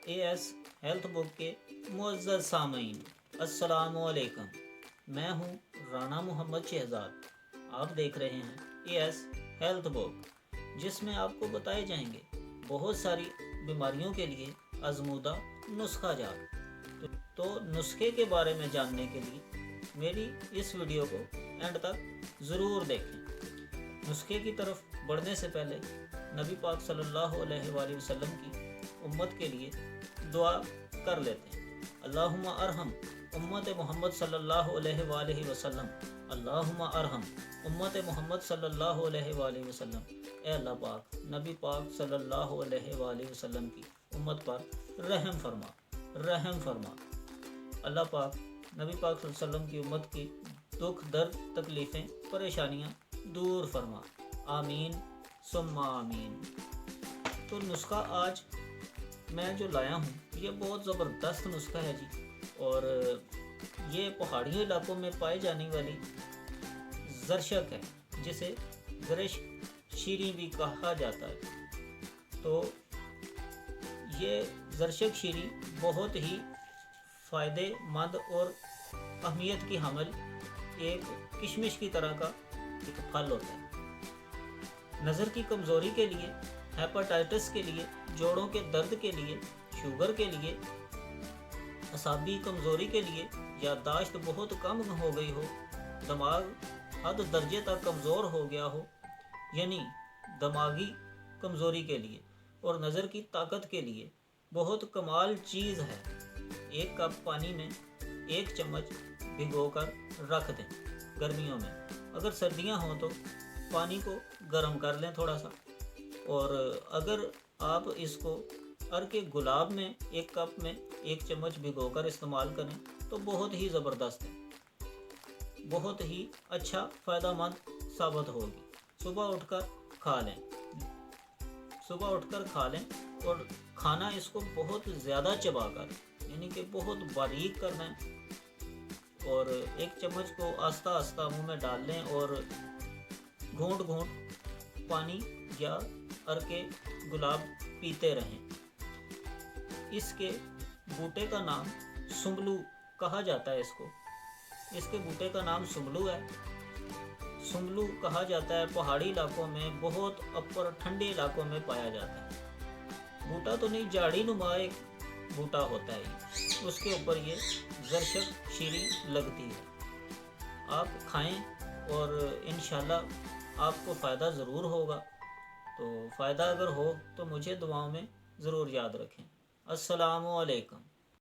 AS health book के मुअज़्ज़ज़ सामीन, अस्सलामु अलैकुम। मैं हूं राना मोहम्मद शहजाद। आप देख रहे हैं AS हेल्थ बुक, जिसमें आपको बताए जाएंगे बहुत सारी बीमारियों के लिए आजमूदा नुस्खा जात। तो नुस्खे के बारे में जानने के लिए मेरी इस वीडियो को एंड तक ज़रूर देखें। नुस्खे की तरफ बढ़ने से पहले नबी पाक सल्लल्लाहु अलैहि वसल्लम की उम्मत के लिए दुआ कर लेते हैं। अल्लाहुम्मा अरहम उम्मत मोहम्मद सल्लल्लाहु अलैहि वसल्लम, अल्लाहुम्मा अरहम उम्मत मोहम्मद सल्लल्लाहु अलैहि वसल्लम। ए अल्लाह पाक नबी पाक सल्लल्लाहु अलैहि वसल्लम की उम्मत पर रहम फरमा, रहम फरमा। अल्लाह पाक नबी पाक सल्लल्लाहु अलैहि वसल्लम की उम्मत की दुख दर्द तकलीफ़ें परेशानियाँ दूर फरमा, आमीन सुम्मा आमीन। तो नुस्खा आज मैं जो लाया हूँ ये बहुत ज़बरदस्त नुस्खा है जी, और ये पहाड़ी इलाकों में पाए जाने वाली ज़रशक है, जिसे ज़रश शीरी भी कहा जाता है। तो ये ज़रशक शीरी बहुत ही फ़ायदेमंद और अहमियत की हामिल एक किशमिश की तरह का एक फल होता है। नज़र की कमज़ोरी के लिए, हेपेटाइटिस के लिए, जोड़ों के दर्द के लिए, शुगर के लिए, असाबी कमज़ोरी के लिए, याददाश्त बहुत कम हो गई हो, दिमाग हद दर्जे तक कमज़ोर हो गया हो, यानी दिमागी कमज़ोरी के लिए, और नज़र की ताकत के लिए बहुत कमाल चीज़ है। 1 कप पानी में 1 चम्मच भिगोकर रख दें गर्मियों में। अगर सर्दियां हों तो पानी को गर्म कर लें थोड़ा सा, और अगर आप इसको अर्के गुलाब में 1 कप में 1 चम्मच भिगोकर इस्तेमाल करें तो बहुत ही ज़बरदस्त है, बहुत ही अच्छा फ़ायदेमंद साबित होगी। सुबह उठकर खा लें, सुबह उठकर खा लें, और खाना इसको बहुत ज़्यादा चबाकर, यानी कि बहुत बारीक करना है, और 1 चम्मच को आस्ता आस्ता मुंह में डाल लें और घूंट घूंट पानी या अर्के गुलाब पीते रहें। इसके बूटे का नाम सुम्बलू कहा जाता है। इसके बूटे का नाम सुम्बलू है। सुम्बलू कहा जाता है, पहाड़ी इलाकों में बहुत अपर ठंडे इलाकों में पाया जाता है। बूटा तो नहीं, झाड़ी नुमा एक बूटा होता है, उसके ऊपर ये ज़रशक शीरी लगती है। आप खाएं और इंशाल्लाह आपको फ़ायदा ज़रूर होगा। तो फ़ायदा अगर हो तो मुझे दुआओं में ज़रूर याद रखें। अस्सलामु अलैकुम।